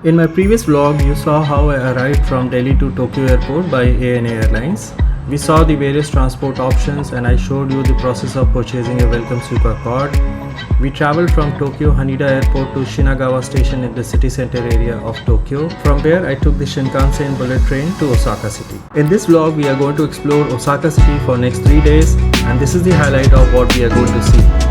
In my previous vlog, you saw how I arrived from Delhi to Tokyo Airport by ANA Airlines. We saw the various transport options and I showed you the process of purchasing a Welcome Super card. We traveled from Tokyo Haneda Airport to Shinagawa Station in the city center area of Tokyo. From there, I took the Shinkansen bullet train to Osaka City. In this vlog, we are going to explore Osaka City for next 3 days and this is the highlight of what we are going to see.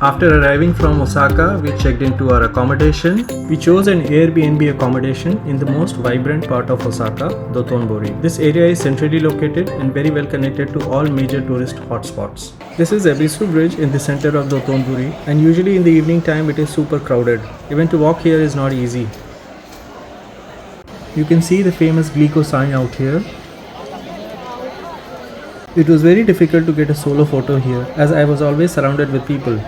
After arriving from Osaka, we checked into our accommodation. We chose an Airbnb accommodation in the most vibrant part of Osaka, Dotonbori. This area is centrally located and very well connected to all major tourist hotspots. This is Ebisu bridge in the center of Dotonbori and usually in the evening time it is super crowded. Even to walk here is not easy. You can see the famous Glico sign out here. It was very difficult to get a solo photo here as I was always surrounded with people.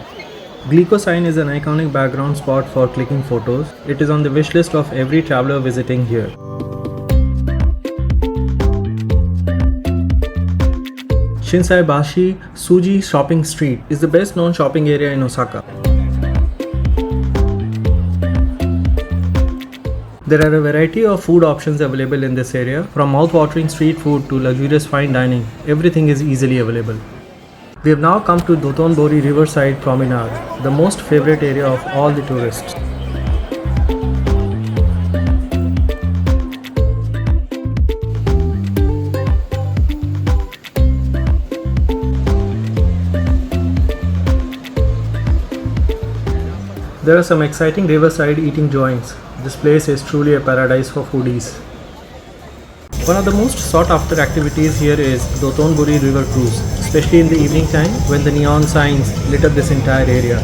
Glico sign is an iconic background spot for clicking photos. It is on the wish list of every traveler visiting here. Shinsaibashi Suji Shopping Street is the best known shopping area in Osaka. There are a variety of food options available in this area. From mouth-watering street food to luxurious fine dining, everything is easily available. We have now come to Dotonbori Riverside Promenade, the most favorite area of all the tourists. There are some exciting riverside eating joints. This place is truly a paradise for foodies. One of the most sought after activities here is Dotonbori River Cruise, especially in the evening time when the neon signs lit up this entire area.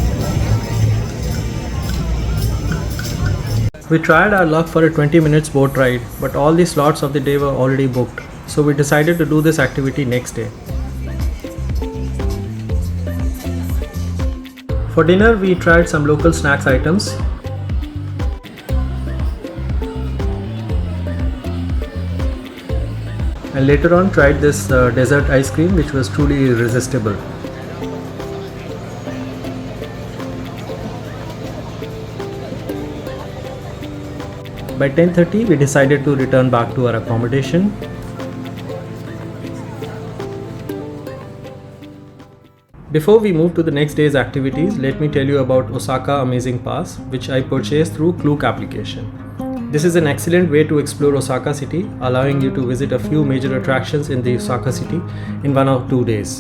We tried our luck for a 20 minutes boat ride, but all the slots of the day were already booked, so we decided to do this activity next day. For dinner, we tried some local snacks items. And later on tried this dessert ice cream which was truly irresistible. By 10:30 we decided to return back to our accommodation. Before we move to the next day's activities, let me tell you about Osaka Amazing Pass which I purchased through Klook application. This is an excellent way to explore Osaka City, allowing you to visit a few major attractions in the Osaka City in 1 or 2 days.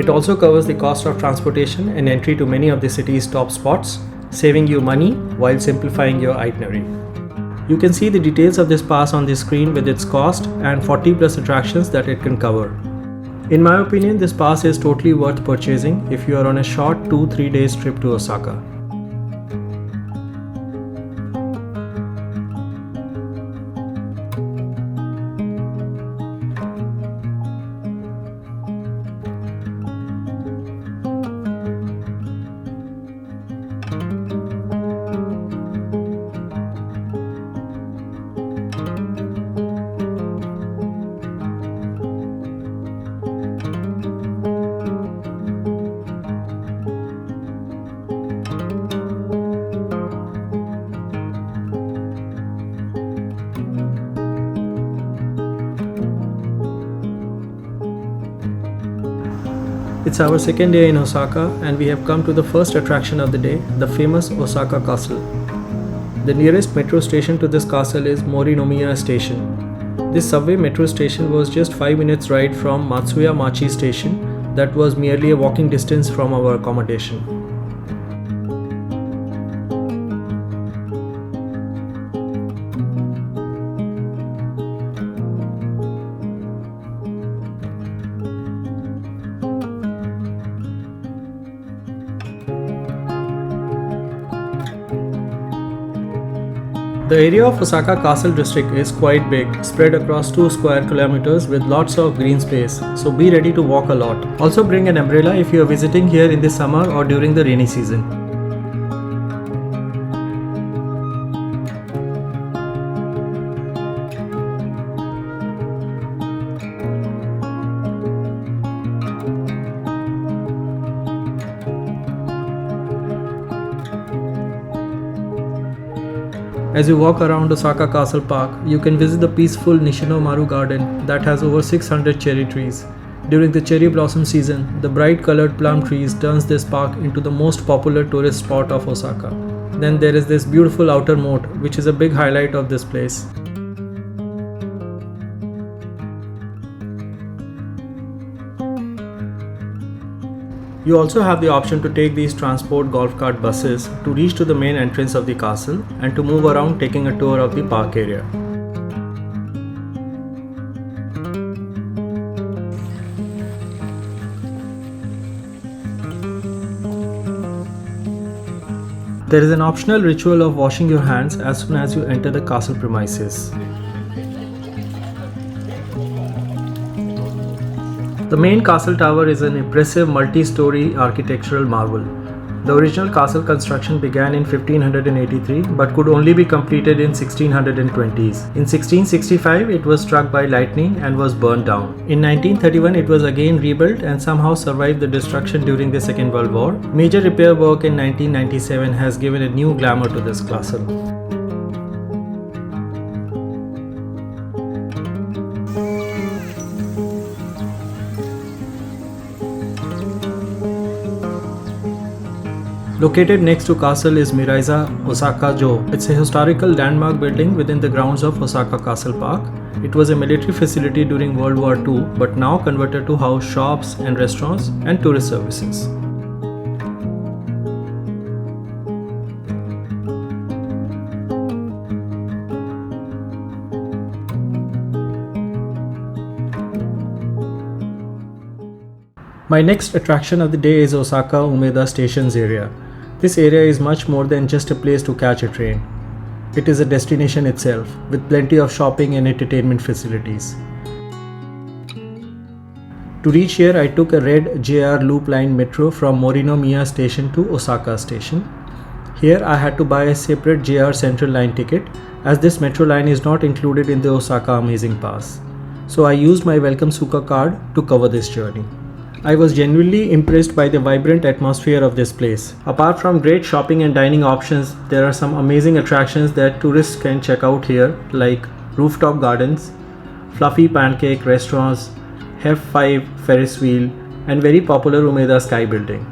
It also covers the cost of transportation and entry to many of the city's top spots, saving you money while simplifying your itinerary. You can see the details of this pass on the screen with its cost and 40 plus attractions that it can cover. In my opinion, this pass is totally worth purchasing if you are on a short 2-3 days trip to Osaka. It's our second day in Osaka and we have come to the first attraction of the day, the famous Osaka Castle. The nearest metro station to this castle is Morinomiya Station. This subway metro station was just 5 minutes ride from Matsuya Machi Station that was merely a walking distance from our accommodation. The area of Osaka Castle district is quite big, spread across 2 square kilometers with lots of green space, so be ready to walk a lot. Also bring an umbrella if you are visiting here in the summer or during the rainy season. As you walk around Osaka Castle Park, you can visit the peaceful Nishinomaru garden that has over 600 cherry trees. During the cherry blossom season, the bright colored plum trees turns this park into the most popular tourist spot of Osaka. Then there is this beautiful outer moat, which is a big highlight of this place. You also have the option to take these transport golf cart buses to reach to the main entrance of the castle and to move around taking a tour of the park area. There is an optional ritual of washing your hands as soon as you enter the castle premises. The main castle tower is an impressive multi-story architectural marvel. The original castle construction began in 1583 but could only be completed in 1620s. In 1665 it was struck by lightning and was burned down. In 1931 it was again rebuilt and somehow survived the destruction during the Second World War. Major repair work in 1997 has given a new glamour to this castle. Located next to castle is Miraiza Osaka-jo. It's a historical landmark building within the grounds of Osaka Castle Park. It was a military facility during World War II but now converted to house shops and restaurants and tourist services. My next attraction of the day is Osaka Umeda Stations area. This area is much more than just a place to catch a train. It is a destination itself, with plenty of shopping and entertainment facilities. To reach here, I took a red JR Loop Line metro from Morinomiya Station to Osaka Station. Here I had to buy a separate JR Central Line ticket as this metro line is not included in the Osaka Amazing Pass. So I used my Welcome Suka card to cover this journey. I was genuinely impressed by the vibrant atmosphere of this place. Apart from great shopping and dining options, there are some amazing attractions that tourists can check out here like rooftop gardens, fluffy pancake restaurants, F5 Ferris wheel, and very popular Umeda Sky building.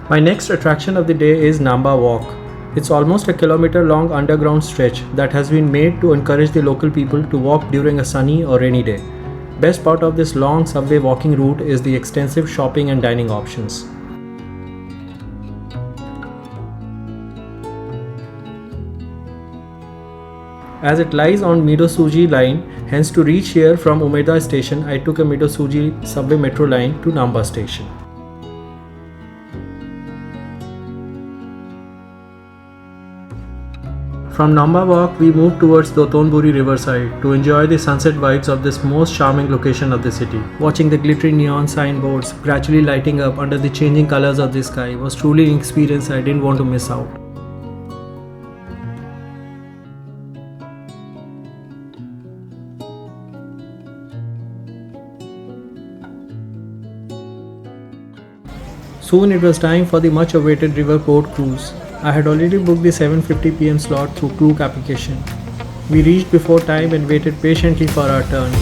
My next attraction of the day is Namba Walk. It's almost a kilometer long underground stretch that has been made to encourage the local people to walk during a sunny or rainy day. Best part of this long subway walking route is the extensive shopping and dining options. As it lies on Midosuji line, hence to reach here from Umeda station, I took a Midosuji subway metro line to Namba station. From Namba Walk, we moved towards Dotonbori Riverside to enjoy the sunset vibes of this most charming location of the city. Watching the glittering neon signboards gradually lighting up under the changing colors of the sky was truly an experience I didn't want to miss out. Soon it was time for the much awaited river boat cruise. I had already booked the 7:50 p.m. slot through Klook application. We reached before time and waited patiently for our turn.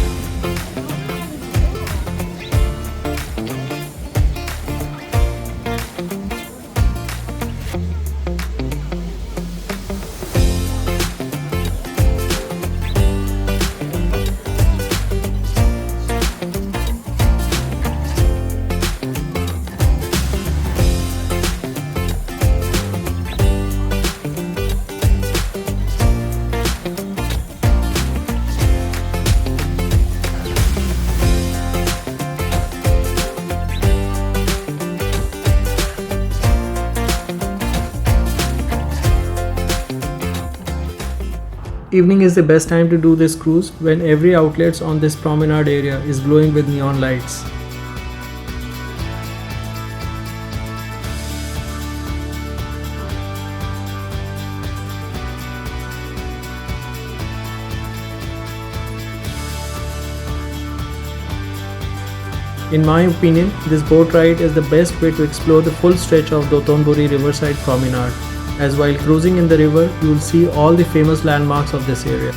Evening is the best time to do this cruise when every outlet on this promenade area is glowing with neon lights. In my opinion, this boat ride is the best way to explore the full stretch of Dotonbori Riverside promenade, as while cruising in the river, you will see all the famous landmarks of this area.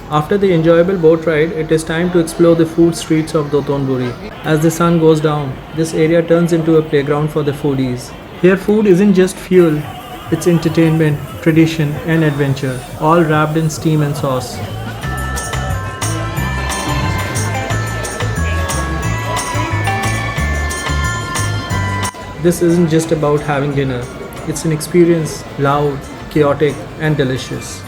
After the enjoyable boat ride, it is time to explore the food streets of Dotonbori. As the sun goes down, this area turns into a playground for the foodies. Here food isn't just fuel, it's entertainment, tradition and adventure, all wrapped in steam and sauce. This isn't just about having dinner, it's an experience, loud, chaotic and delicious.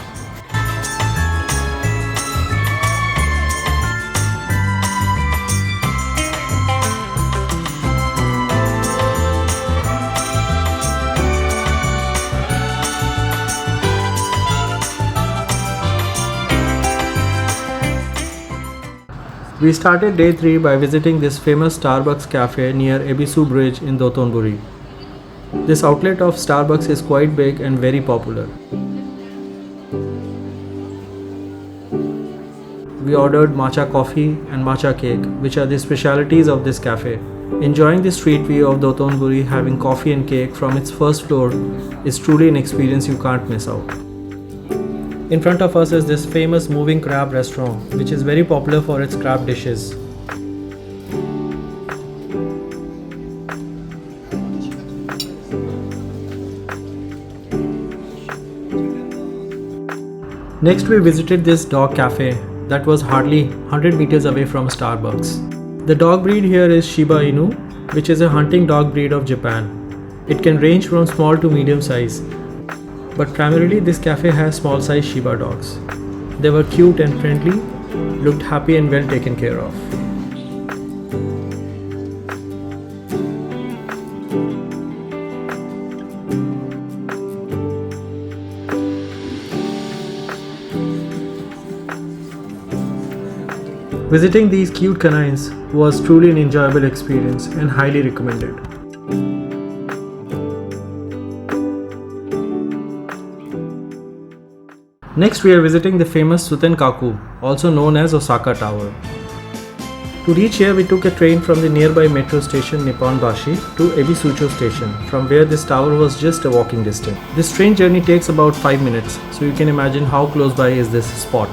We started day 3 by visiting this famous Starbucks cafe near Ebisu bridge in Dotonbori. This outlet of Starbucks is quite big and very popular. We ordered matcha coffee and matcha cake, which are the specialities of this cafe. Enjoying the street view of Dotonbori, having coffee and cake from its first floor is truly an experience you can't miss out. In front of us is this famous moving crab restaurant, which is very popular for its crab dishes. Next we visited this dog cafe that was hardly 100 meters away from Starbucks. The dog breed here is Shiba Inu, which is a hunting dog breed of Japan. It can range from small to medium size. But primarily this cafe has small size Shiba dogs. They were cute and friendly, looked happy and well taken care of. Visiting these cute canines was truly an enjoyable experience and highly recommended. Next we are visiting the famous Tsutenkaku, also known as Osaka Tower. To reach here we took a train from the nearby metro station Nipponbashi to Ebisu station, from where this tower was just a walking distance. This train journey takes about 5 minutes, so you can imagine how close by is this spot.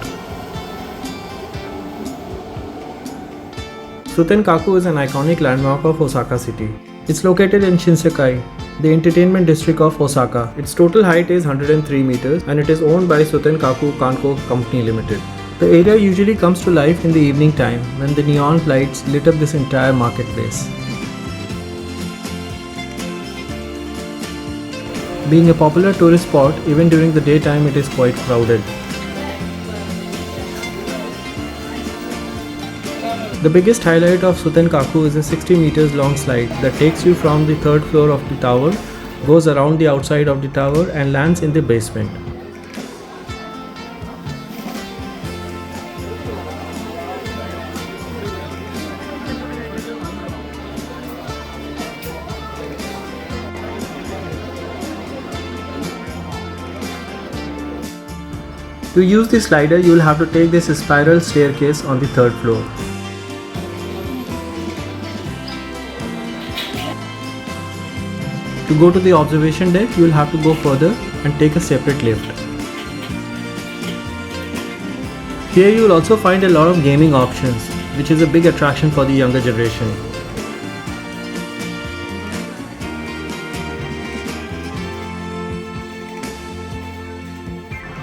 Tsutenkaku is an iconic landmark of Osaka city. It's located in Shinsaibashi, the entertainment district of Osaka. Its total height is 103 meters and it is owned by Tsutenkaku Kanko Company Limited. The area usually comes to life in the evening time when the neon lights lit up this entire marketplace. Being a popular tourist spot, even during the daytime it is quite crowded. The biggest highlight of Tsutenkaku is a 60 meters long slide that takes you from the third floor of the tower, goes around the outside of the tower and lands in the basement. To use the slider, you will have to take this spiral staircase on the third floor. To go to the observation deck, you will have to go further and take a separate lift. Here you will also find a lot of gaming options, which is a big attraction for the younger generation.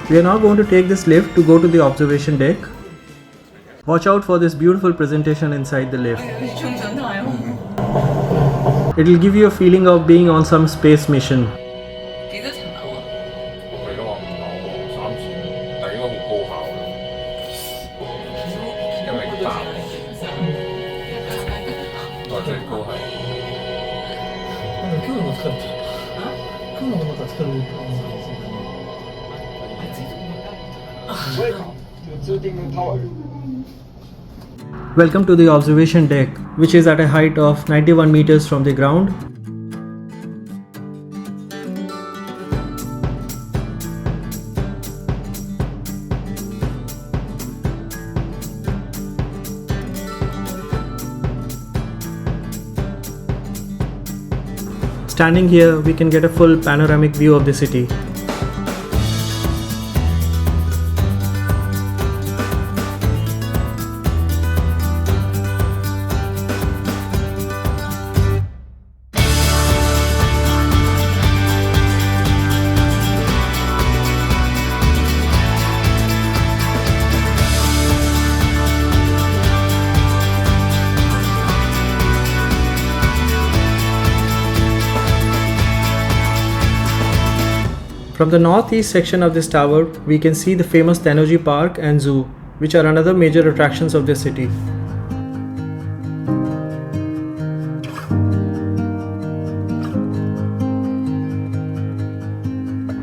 We are now going to take this lift to go to the observation deck. Watch out for this beautiful presentation inside the lift. It will give you a feeling of being on some space mission. 幾多層樓啊？我記得話唔夠3次，但係應該好高效嘅，因為大，或者高係。今日も使って今日もまた使う Welcome to the observation deck, which is at a height of 91 meters from the ground. Standing here, we can get a full panoramic view of the city. From the northeast section of this tower, we can see the famous Tennoji Park and Zoo, which are another major attractions of the city.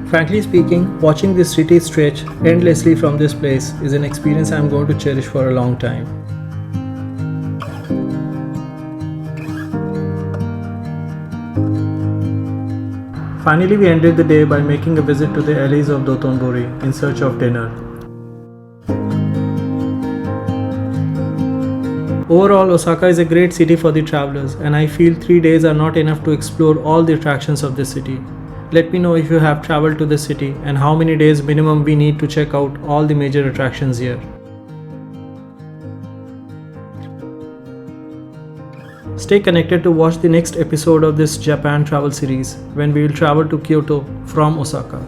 Frankly speaking, watching this city stretch endlessly from this place is an experience I am going to cherish for a long time. Finally, we ended the day by making a visit to the alleys of Dotonbori in search of dinner. Overall, Osaka is a great city for the travelers, and I feel 3 days are not enough to explore all the attractions of this city. Let me know if you have traveled to the city and how many days minimum we need to check out all the major attractions here. Stay connected to watch the next episode of this Japan travel series when we will travel to Kyoto from Osaka.